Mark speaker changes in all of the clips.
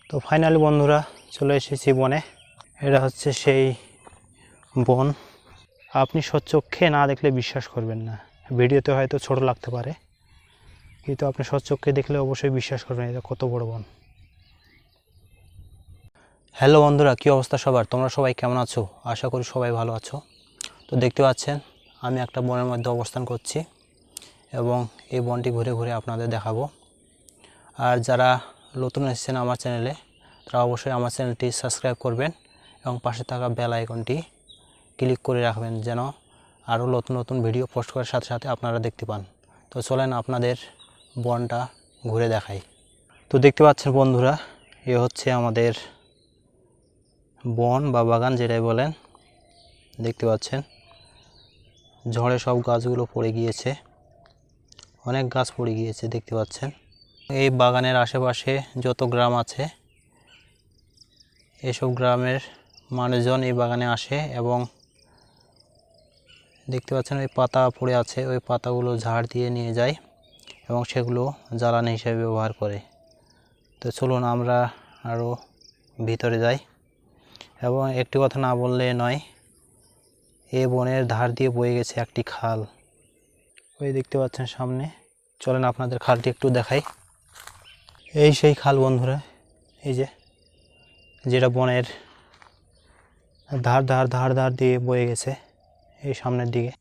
Speaker 1: তো ফাইনালি বন্ধুরা চলে এসেছি বনে। এটা হচ্ছে সেই বন, আপনি সচক্ষে না দেখলে বিশ্বাস করবেন না। ভিডিওতে হয়তো ছোট লাগতে পারে, কিন্তু আপনি সচক্ষে দেখলে অবশ্যই বিশ্বাস করবেন এটা কত বড় বন। হ্যালো বন্ধুরা, কী অবস্থা সবার? তোমরা সবাই কেমন আছো? আশা করি সবাই ভালো আছো। তো দেখতে পাচ্ছেন আমি একটা বনের মধ্যে অবস্থান করছি এবং এই বনটি ঘুরে ঘুরে আপনাদের দেখাবো। আর যারা নতুন এসেছেন আমার চ্যানেলে, তারা অবশ্যই আমার চ্যানেলটি সাবস্ক্রাইব করবেন এবং পাশে থাকা বেল আইকনটি ক্লিক করে রাখবেন, যেন আরও নতুন নতুন ভিডিও পোস্ট করার সাথে সাথে আপনারা দেখতে পান। তো চলেন আপনাদের বনটা ঘুরে দেখাই। তো দেখতে পাচ্ছেন বন্ধুরা, এ হচ্ছে আমাদের বন বা বাগান যেটাই বলেন। দেখতে পাচ্ছেন ঝড়ে সব গাছগুলো পড়ে গিয়েছে, অনেক গাছ পড়ে গিয়েছে দেখতে পাচ্ছেন। এই বাগানের আশেপাশে যত গ্রাম আছে, এসব গ্রামের মানুষজন এই বাগানে আসে এবং দেখতে পাচ্ছেন ওই পাতা পড়ে আছে, ওই পাতাগুলো ঝাড় দিয়ে নিয়ে যায় এবং সেগুলো জ্বালানি হিসেবে ব্যবহার করে। তো চলুন আমরা আরও ভিতরে যাই। এবং একটি কথা না বললে নয়, এই বনের ধার দিয়ে বয়ে গেছে একটি খাল, ওই দেখতে পাচ্ছেন সামনে। চলেন আপনাদের খালটি একটু দেখাই। এই সেই খাল বন্ধুরা, এই যে যেটা বনের ধার ধার ধার ধার দিয়ে বয়ে গেছে এই সামনের দিকে।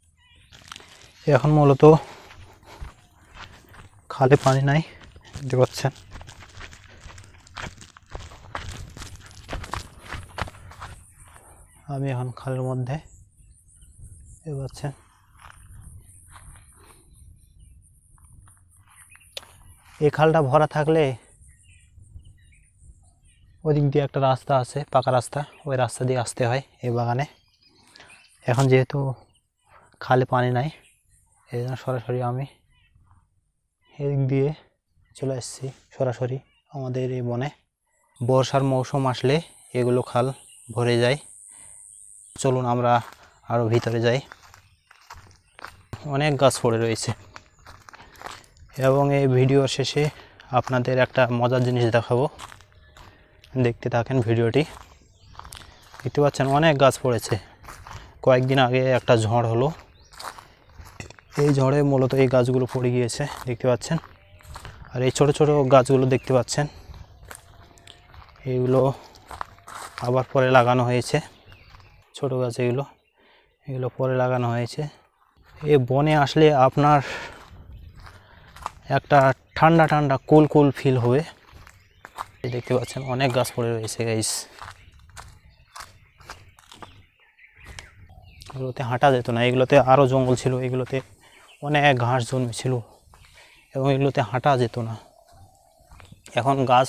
Speaker 1: এখন মূলত খালে পানি নাই, দেখতে পাচ্ছেন। আমি এখন খালের মধ্যে, দেখতে পাচ্ছেন। এই খালটা ভরা থাকলে ওদিক দিয়ে একটা রাস্তা আছে, পাকা রাস্তা, ওই রাস্তা দিয়ে আসতে হয় এই বাগানে। এখন যেহেতু খালে পানি নাই, এই জন্য সরাসরি আমি এদিক দিয়ে চলে এসেছি সরাসরি আমাদের এই বনে। বর্ষার মৌসুম আসলে এগুলো খাল ভরে যায়। চলুন আমরা আরও ভিতরে যাই। অনেক গাছ পড়ে রয়েছে এবং এই ভিডিওর শেষে আপনাদের একটা মজার জিনিস দেখাবো, দেখতে থাকেন ভিডিওটি। দেখতে পাচ্ছেন অনেক গাছ পড়েছে। কয়েকদিন আগে একটা ঝড় হলো, এই ঝড়ে মূলত এই গাছগুলো পড়ে গিয়েছে দেখতে পাচ্ছেন। আর এই ছোট ছোট গাছগুলো দেখতে পাচ্ছেন, এইগুলো আবার পরে লাগানো হয়েছে। ছোট গাছ এগুলো পরে লাগানো হয়েছে। এই বনে আসলে আপনার একটা ঠান্ডা ঠান্ডা কুল কুল ফিল হবে। দেখতে পাচ্ছেন অনেক গাছ পড়ে রয়েছে গাইস। এগুলোতে হাঁটা যেত না, এগুলোতে আরও জঙ্গল ছিল, এগুলোতে অনেক ঘাস জন্মেছিল এবং এগুলোতে হাঁটা যেত না। এখন গাছ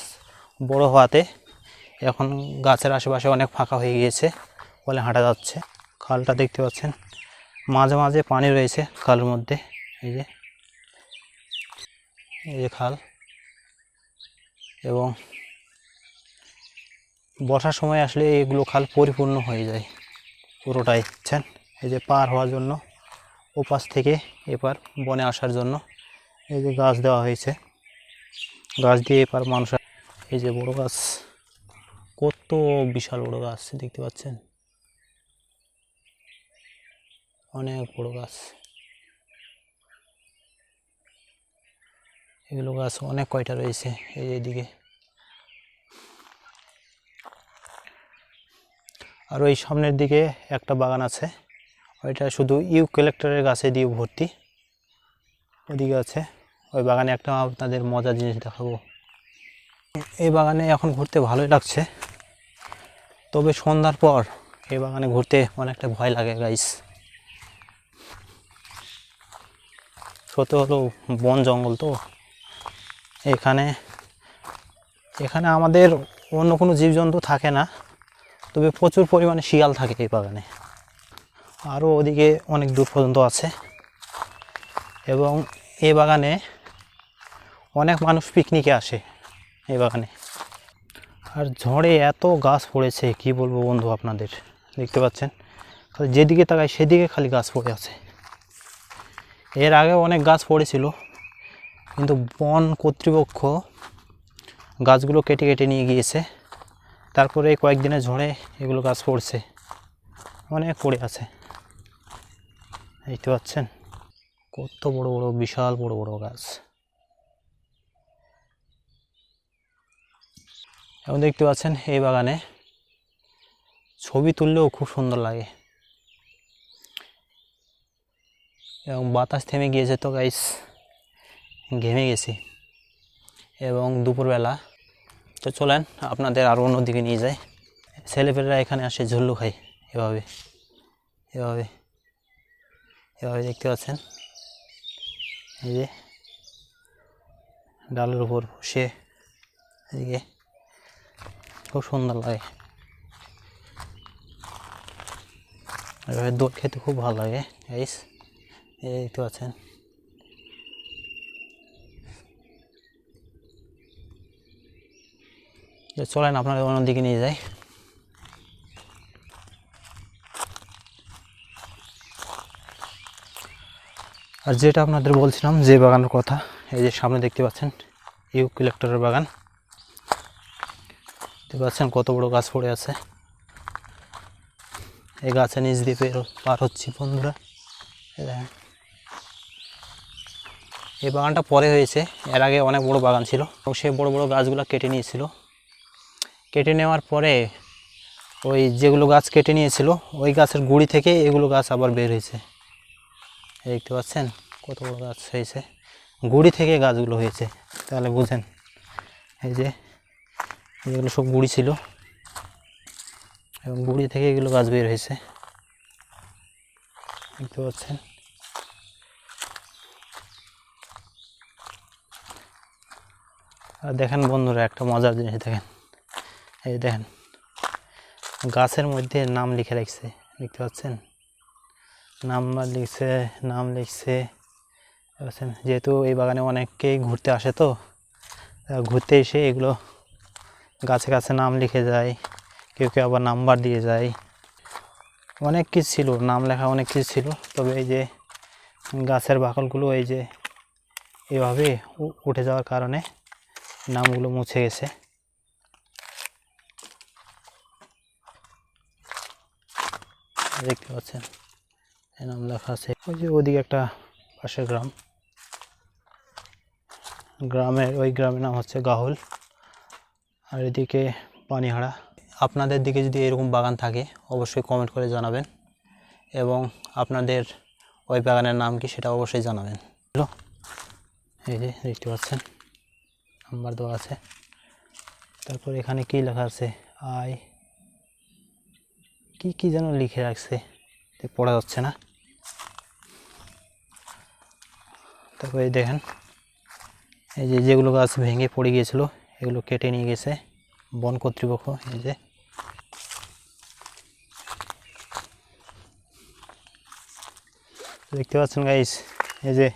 Speaker 1: বড় হওয়াতে এখন গাছের আশেপাশে অনেক ফাঁকা হয়ে গিয়েছে, বলে হাঁটা যাচ্ছে। খালটা দেখতে পাচ্ছেন, মাঝে মাঝে পানি রয়েছে খালের মধ্যে। এই যে খাল, এবং বর্ষার সময় আসলে এগুলো খাল পরিপূর্ণ হয়ে যায় পুরোটাই। বুঝছেন, এই যে পার হওয়ার জন্য ওপাশ থেকে এপার বনে আসার জন্য এই যে গাছ দেওয়া হয়েছে, গাছ দিয়ে এপার মানুষ। এই যে বড় গাছ, কত বিশাল বড় গাছ দেখতে পাচ্ছেন, অনেক বড় গাছ। এগুলো গাছ অনেক কয়টা রয়েছে এই দিকে। আর ওই সামনের দিকে একটা বাগান আছে, ওইটা শুধু ইউক্যালিপটাসের গাছে দিয়ে ভর্তি। ওইদিকে আছে, ওই বাগানে একটা আপনাদের মজার জিনিস দেখাবো। এই বাগানে এখন ঘুরতে ভালোই লাগছে, তবে সন্ধ্যার পর এই বাগানে ঘুরতে অনেকটা ভয় লাগে গাইস। সত্যি হলো বন জঙ্গল তো, এখানে আমাদের অন্য কোনো জীবজন্তু থাকে না, তবে প্রচুর পরিমাণে শিয়াল থাকে এই বাগানে। আরও ওদিকে অনেক দূর পর্যন্ত আছে এবং এই বাগানে অনেক মানুষ পিকনিকে আসে এই বাগানে। আর ঝড়ে এত গাছ পড়েছে কি বলবো বন্ধু আপনাদের, দেখতে পাচ্ছেন খালি যেদিকে তাকায় সেদিকে খালি গাছ পড়ে আছে। এর আগে অনেক গাছ পড়েছিল, কিন্তু বন কর্তৃপক্ষ গাছগুলো কেটে কেটে নিয়ে গিয়েছে। তারপরে কয়েকদিনের ঝড়ে এগুলো গাছ পড়ছে, অনেক পড়ে আছে। দেখতে পাচ্ছেন কত বড় বড়, বিশাল বড় বড় গাছ। এবং দেখতে পাচ্ছেন এই বাগানে ছবি তুললেও খুব সুন্দর লাগে। এবং বাতাস থেমে গিয়েছে তো গাইস, ঘেমে গেছি। এবং দুপুরবেলা, তো চলেন আপনাদের আরও অন্যদিকে নিয়ে যায়। ছেলেপেলেরা এখানে আসে ঝুল্লু খায়, এভাবে এভাবে এভাবে দেখতে পাচ্ছেন। এই যে ডালের উপর বসে এদিকে, খুব সুন্দর লাগে। এভাবে দোল খেতে খুব ভালো লাগে গাইস। এই দেখতে পাচ্ছেন। চলেন আপনাদের অন্যদিকে নিয়ে যাই। আর যেটা আপনাদের বলছিলাম যে বাগানের কথা, এই যে সামনে দেখতে পাচ্ছেন ইউক্যালিপটাসের বাগান। দেখতে পাচ্ছেন কত বড় গাছ পড়ে আছে। এই গাছের নিচ দিয়ে পার হচ্ছি বন্ধুরা। এই বাগানটা পরে হয়েছে, এর আগে অনেক বড় বাগান ছিল। এবং সেই বড় বড় গাছগুলো কেটে নিয়েছিল। কেটে নেওয়ার পরে ওই যেগুলো গাছ কেটে নিয়েছিল ওই গাছের গুঁড়ি থেকে এগুলো গাছ আবার বের হয়েছে। দেখতে পাচ্ছেন কত বড় গাছ হয়েছে, গুঁড়ি থেকে গাছগুলো হয়েছে। তাহলে বুঝেন, এই যে এগুলো সব গুঁড়ি ছিল এবং গুঁড়ি থেকে এগুলো গাছ বের হয়েছে। দেখতে পাচ্ছেন। আর দেখেন বন্ধুরা, একটা মজার জিনিস দেখেন। এই দেখেন গাছের মধ্যে নাম লিখে রাখছে, দেখতে পাচ্ছেন। নাম্বার লিখছে, নাম লিখছে। যেহেতু এই বাগানে অনেকেই ঘুরতে আসে, তো ঘুরতে এসে এগুলো গাছে গাছে নাম লিখে যায়, কেউ কেউ আবার নাম্বার দিয়ে যায়। অনেক কিছু ছিল, নাম লেখা অনেক কিছু ছিল। তবে এই যে গাছের বাকলগুলো এই যে এভাবে উঠে যাওয়ার কারণে নামগুলো মুছে গেছে। দেখতে পাচ্ছেন এই নাম লেখা আছে। ওই যে ওদিকে একটা পাশের গ্রামের ওই গ্রামের নাম হচ্ছে গাহুল, আর এদিকে পানিহাড়া। আপনাদের দিকে যদি এরকম বাগান থাকে অবশ্যই কমেন্ট করে জানাবেন, এবং আপনাদের ওই বাগানের নাম কি সেটা অবশ্যই জানাবেন। এই যে দেখতে পাচ্ছেন নাম্বার দেওয়া আছে। তারপর এখানে কি লেখা আছে, কি যেন লিখে রাখছে, পড়া যাচ্ছে না। তারপরে দেখেন এই যে যেগুলো গাছ ভেঙে পড়ে গিয়েছিল এগুলো কেটে নিয়ে গেছে বন কর্তৃপক্ষ। এই যে দেখতে পাচ্ছেন গাইস, এই যে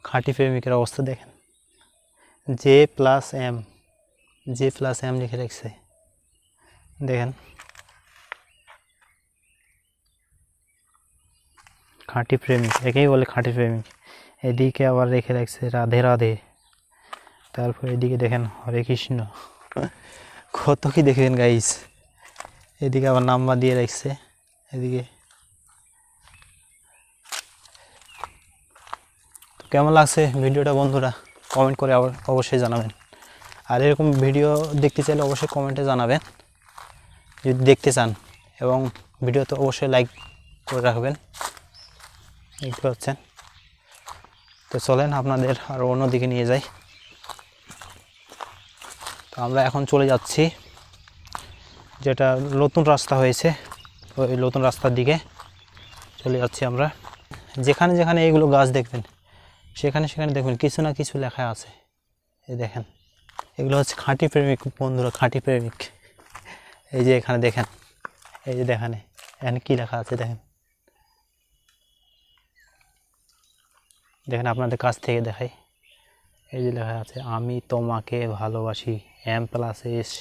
Speaker 1: খাঁটি প্রেমিকের অবস্থা দেখেন। J+M লিখে রাখছে, দেখেন। খাঁটি প্রেমিক, একেই বলে খাঁটি প্রেমিক। এদিকে আবার রেখে রাখছে রাধে রাধে। তারপর এদিকে দেখেন হরে কৃষ্ণ। কত কি দেখবেন গাইস। এদিকে আবার নাম্বার দিয়ে রাখছে। এদিকে কেমন লাগছে ভিডিওটা বন্ধুরা, কমেন্ট করে অবশ্যই জানাবেন। আর এরকম ভিডিও দেখতে চাইলে অবশ্যই কমেন্টে জানাবেন যদি দেখতে চান, এবং ভিডিওতে অবশ্যই লাইক করে রাখবেন। দেখতে পাচ্ছেন। তো চলেন আপনাদের আরও অন্যদিকে নিয়ে যাই। তো আমরা এখন চলে যাচ্ছি, যেটা নতুন রাস্তা হয়েছে ওই নতুন রাস্তার দিকে চলে যাচ্ছি আমরা। যেখানে যেখানে এইগুলো গাছ দেখবেন সেখানে সেখানে দেখবেন কিছু না কিছু লেখা আছে। এই দেখেন এগুলো হচ্ছে খাঁটি প্রেমিক বন্ধুরা, খাঁটি প্রেমিক। এই যে এখানে দেখেন, এই যে দেখেন এখানে কী লেখা আছে দেখেন। দেখেন আপনাদের কাছ থেকে দেখাই। এই যে লেখা আছে আমি তোমাকে ভালোবাসি M+S।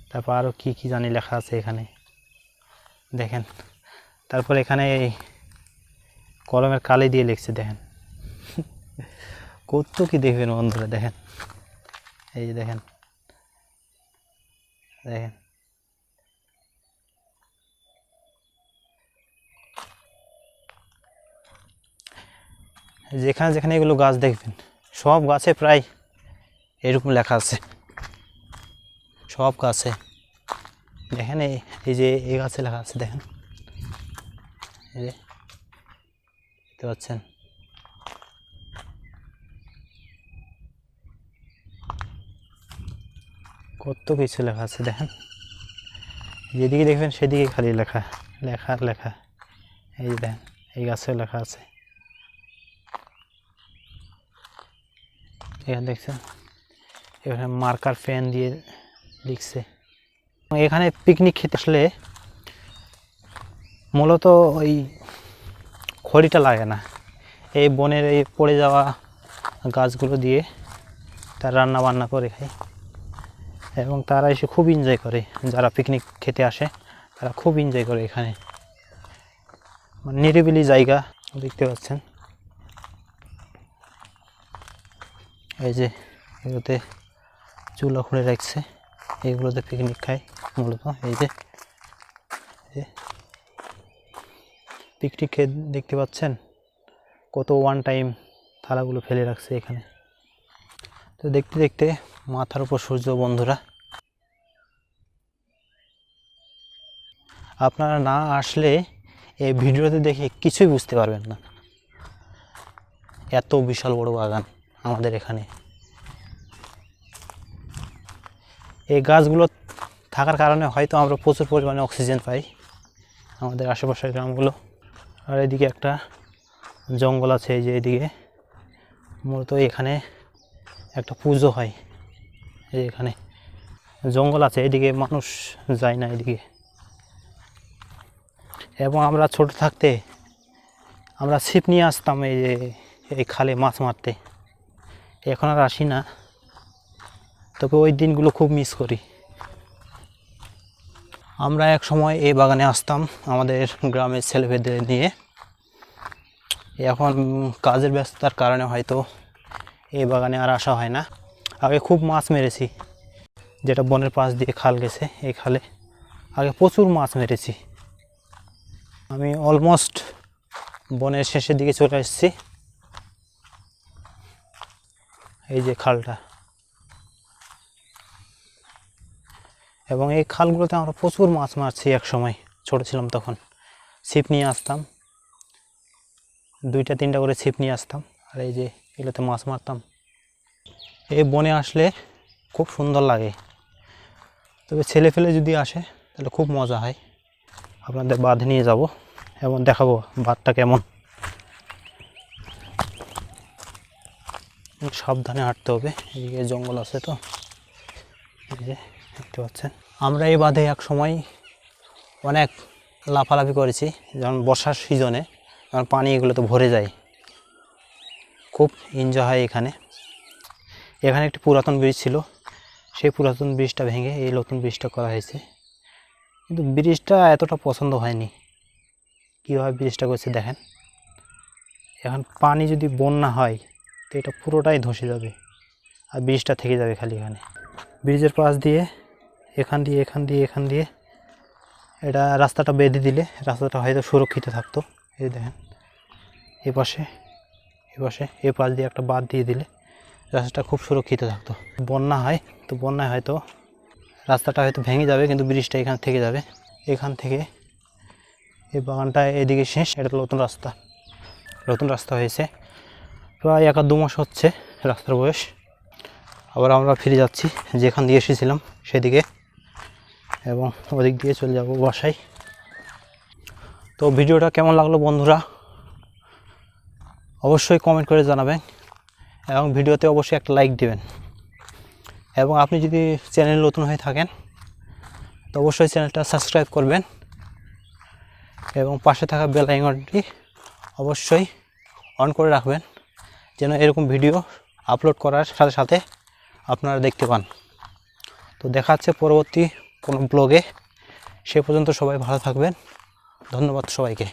Speaker 1: তারপর আরও কী কী জানি লেখা আছে এখানে দেখেন। তারপর এখানে এই কলমের কালি দিয়ে লিখছে দেখেন। কত কি দেখবেন বন্ধুরা, দেখেন এই যে দেখেন দেখেন যেখানে যেখানে এগুলো গাছ দেখবেন সব গাছে প্রায় এরকম লেখা আছে, সব গাছে দেখেন। এই যে এই গাছে লেখা আছে দেখেন, এই যে দেখতে পাচ্ছেন। কত কিছু লেখা আছে দেখেন, যেদিকে দেখবেন সেদিকে খালি লেখা লেখা লেখা। এই যে দেখেন এই গাছেও লেখা আছে, এখানে দেখছেন এখানে মার্কার পেন দিয়ে লিখছে। এখানে পিকনিক খেতে আসলে মূলত ওই খড়িটা লাগে না, এই বনের এই পড়ে যাওয়া গাছগুলো দিয়ে তারা রান্না বান্না করে খায় এবং তারা এসে খুব এনজয় করে। যারা পিকনিক খেতে আসে তারা খুব এনজয় করে এখানে, মানে নিরিবিলি জায়গা দেখতে পাচ্ছেন। এই যে এগুলোতে চুলা খুঁড়ে রাখছে, এইগুলোতে পিকনিক খায় মূলত। এই যে পিকনিক খেয়ে দেখতে পাচ্ছেন কত ওয়ান টাইম থালাগুলো ফেলে রাখছে এখানে। তো দেখতে দেখতে মাথার উপর সূর্য বন্ধুরা। আপনারা না আসলে এই ভিডিওতে দেখে কিছুই বুঝতে পারবেন না, এত বিশাল বড় বাগান আমাদের এখানে। এই গাছগুলো থাকার কারণে হয়তো আমরা প্রচুর পরিমাণে অক্সিজেন পাই আমাদের আশেপাশের গ্রামগুলো। আর এদিকে একটা জঙ্গল আছে, এই যে এদিকে মূলত এখানে একটা পুজো হয়। এই এখানে জঙ্গল আছে, এদিকে মানুষ যায় না এদিকে। এবং আমরা ছোট থাকতে আমরা ছিপ নিয়ে আসতাম এই যে এই খালে মাছ মারতে, এখন আর আসি না, তবে ওই দিনগুলো খুব মিস করি। আমরা এক সময় এই বাগানে আসতাম আমাদের গ্রামের ছেলেমেয়েদের নিয়ে, এখন কাজের ব্যস্ততার কারণে হয়তো এই বাগানে আর আসা হয় না। আগে খুব মাছ মেরেছি, যেটা বনের পাশ দিয়ে খাল গেছে, এই খালে আগে প্রচুর মাছ মেরেছি। আমি অলমোস্ট বনের শেষের দিকে চলে এসেছি। এই যে খালটা, এবং এই খালগুলোতে আমরা প্রচুর মাছ মারছি এক সময়, ছোট ছিলাম তখন। ছিপ নিয়ে আসতাম, 2-3টা করে ছিপ নিয়ে আসতাম, আর এই যে এগুলোতে মাছ মারতাম। এই বনে আসলে খুব সুন্দর লাগে, তবে ছেলে ফেলে যদি আসে তাহলে খুব মজা হয়। আপনাদের বাঁধে নিয়ে যাব এবং দেখাবো বাঁধটা কেমন। সাবধানে হাঁটতে হবে, এদিকে জঙ্গল আছে তো। এই যে দেখতে পাচ্ছেন, আমরা এই বাঁধে এক সময় অনেক লাফালাফি করেছি, যেমন বর্ষার সিজনে যখন পানি এগুলোতে ভরে যায়, খুব এনজয় হয় এখানে। এখানে একটি পুরাতন ব্রিজ ছিল, সেই পুরাতন ব্রিজটা ভেঙে এই নতুন ব্রিজটা করা হয়েছে, কিন্তু ব্রিজটা এতটা পছন্দ হয়নি। কীভাবে ব্রিজটা করছে দেখেন, এখন পানি যদি বন্যা হয় তো এটা পুরোটাই ধসে যাবে আর ব্রিজটা থেকে যাবে খালি এখানে। ব্রিজের পাশ দিয়ে এখান দিয়ে এটা রাস্তাটা বেঁধে দিলে রাস্তাটা হয়তো সুরক্ষিত থাকতো। এই দেখেন এ পাশে এ পাশ দিয়ে একটা বাঁধ দিয়ে দিলে রাস্তাটা খুব সুরক্ষিত থাকতো। বন্যা হয় তো বন্যায় হয়তো রাস্তাটা হয়তো ভেঙে যাবে, কিন্তু ব্রিজটা এখান থেকে যাবে। এখান থেকে এই বাগানটা এদিকে শেষ, এটা নতুন রাস্তা হয়েছে, প্রায় 1-2 মাস হচ্ছে রাস্তার বয়স। আবার আমরা ফিরে যাচ্ছি যেখান দিয়ে এসেছিলাম সেদিকে, এবং ওদিক দিয়ে চলে যাব বাসায়। তো ভিডিওটা কেমন লাগলো বন্ধুরা অবশ্যই কমেন্ট করে জানাবেন, এবং ভিডিওতে অবশ্যই একটা লাইক দিবেন। এবং আপনি যদি চ্যানেল নতুন হয়ে থাকেন তো অবশ্যই চ্যানেলটা সাবস্ক্রাইব করবেন, এবং পাশে থাকা বেল আইকনটি অবশ্যই অন করে রাখবেন, যেন এরকম ভিডিও আপলোড করার সাথে সাথে আপনারা দেখতে পান। তো দেখা হচ্ছে পরবর্তী কোনো ব্লগে, সে পর্যন্ত সবাই ভালো থাকবেন। ধন্যবাদ সবাইকে।